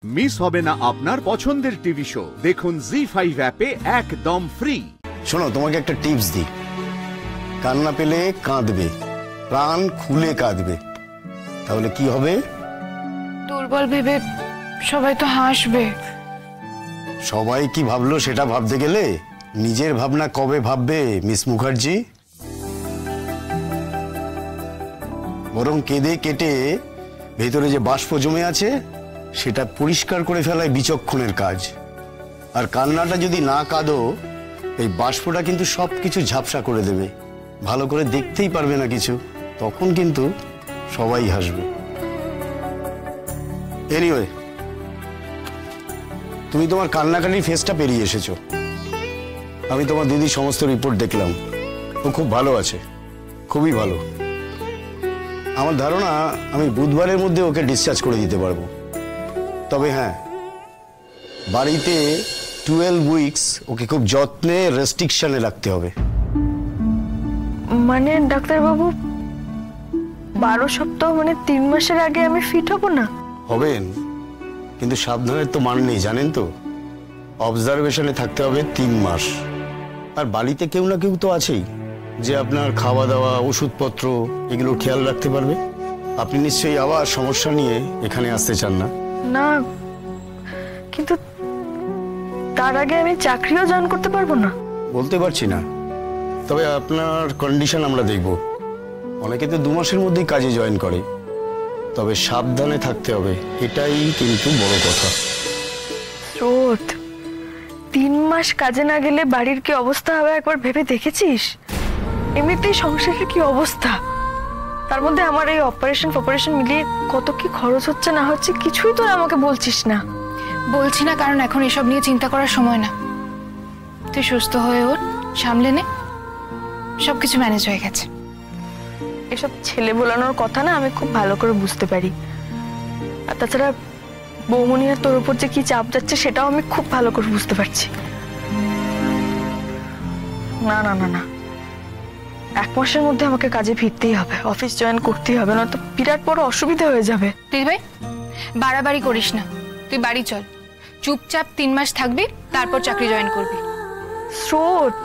Miss হবে না আপনার পছন্দের টিভি শো। দেখুন জি5 অ্যাপে একদম ফ্রি। শোনো, তোমাকে একটা টিপস দিই, কান্না পেলে কাঁদবে, প্রাণ খুলে কাঁদবে, তাহলে কি হবে? দুর্বল ভেবে সবাই তো হাসবে। সবাই কি ভাবলো সেটা ভাবতে গেলে নিজের ভাবনা কবে ভাববে মিস মুখার্জি? বরং কেঁদে কেটে ভেতরে যে বাষ্প জমে আছে সেটা পরিষ্কার করে ফেলাই বিচক্ষণের কাজ। আর কান্নাটা যদি না কাঁদো, এই বাষ্পটা কিন্তু সবকিছু ঝাপসা করে দেবে, ভালো করে দেখতেই পারবে না কিছু, তখন কিন্তু সবাই হাসবে। এনিওয়ে, তুমি তোমার কান্নাকাটির ফেসটা পেরিয়ে এসেছো। আমি তোমার দিদির সমস্ত রিপোর্ট দেখলাম, ও খুব ভালো আছে, খুবই ভালো। আমার ধারণা আমি বুধবারের মধ্যে ওকে ডিসচার্জ করে দিতে পারবো। তবে হ্যাঁ, বাড়িতে 12 উইকস ওকে খুব যত্নে রেস্ট্রিকশনে রাখতে হবে। মানে ডাক্তারবাবু, 12 সপ্তাহ মানে 3 মাসের আগে আমি ফিট হব না? হবেন, কিন্তু সাবধানের তো মান নেই, জানেন তো। অবজারভেশনে থাকতে হবে 3 মাস। আর বাড়িতে কেউ না কেউ তো আছেই যে আপনার খাওয়া দাওয়া, ওষুধপত্র এগুলো খেয়াল রাখতে পারবে। আপনি নিশ্চয়ই আবার সমস্যা নিয়ে এখানে আসতে চান না? না, কিন্তু তার আগে আমি চাকরিও জয়েন করতে পারবো না। বলতে পারছি না, তবে আপনার কন্ডিশন আমরা দেখব। অনেকে তো 2 মাসের মধ্যেই কাজে জয়েন করে, তবে সাবধানে থাকতে হবে, এটাই কিন্তু বড় কথা। স্রোত, 3 মাস কাজে না গেলে বাড়ির কি অবস্থা হবে একবার ভেবে দেখেছিস? এমনিতেই সংসারের কি অবস্থা, তার মধ্যে আমার এই অপারেশন মিলিয়ে কত কি খরচ হচ্ছে না হচ্ছে কিছুই তো আমাকে বলছিস না। বলছি না কারণ এখন এসব নিয়ে চিন্তা করার সময় না। তুই সুস্থ হয়ে ওঠ, সামলে নে, সবকিছু ম্যানেজ হয়ে গেছে। এসব ছেলে বোলানোর কথা না আমি খুব ভালো করে বুঝতে পারি। আর তাছাড়া বৌমনি আর তোর উপর যে কি চাপ যাচ্ছে সেটাও আমি খুব ভালো করে বুঝতে পারছি। না না না না, 1 মাসের মধ্যে আমাকে কাজে ফিরতেই হবে, অফিস জয়েন করতেই হবে, নয়তো বিরাট বড় অসুবিধা হয়ে যাবে। দিদি ভাই, বাড়াবাড়ি করিস না, তুই বাড়ি চল, চুপচাপ 3 মাস থাকবি, তারপর চাকরি জয়েন করবি। স্রোত,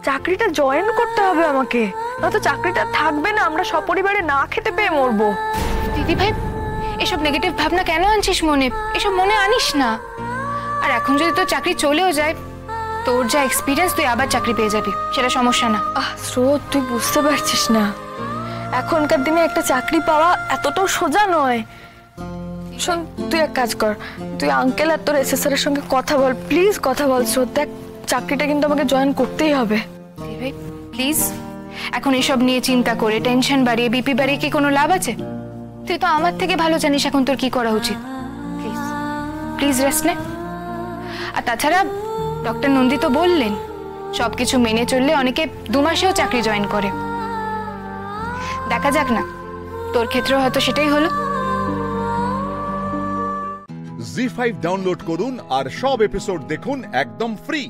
চাকরিটা জয়েন করতে হবে আমাকে, নয়তো চাকরিটা থাকবে না, আমরা সপরিবারে না খেতে পেয়ে মরবো। দিদি ভাই, এসব নেগেটিভ ভাবনা কেন আনছিস মনে? এসব মনে আনিস না। আর এখন যদি তোর চাকরি চলেও যায়, তোর যা এক্সপিরিয়েন্স, তুই আবার চাকরি পেয়ে যাবি, সেটা সমস্যা না। স্রোত, তুই বুঝতে পারছিস না, এখনকার দিনে একটা চাকরি পাওয়া এতটাও সোজা নয়। শোন, তুই এক কাজ কর, তুই আঙ্কেল আর তোর এসএসআর এর সঙ্গে কথা বল, প্লিজ কথা বল। স্রোত দেখ, চাকরিটা কিন্তু আমাকে জয়েন করতেই হবে। দিদি ভাই প্লিজ, এখন এসব নিয়ে চিন্তা করে টেনশন বাড়িয়ে বিপি বাড়িয়ে কি কোনো লাভ আছে? তুই তো আমার থেকে ভালো জানিস এখন তোর কি করা উচিত। প্লিজ প্লিজ রেস্ট নে। আর তাছাড়া ডক্টর নন্দী তো বললেন সবকিছু মেনে চললে অনেকে 2 মাসেও চাকরি জয়েন করে। দেখা যাক না, তোর ক্ষেত্রেও হয়তো সেটাই হলো। জি5 ডাউনলোড করুন আর সব এপিসোড দেখুন একদম ফ্রি।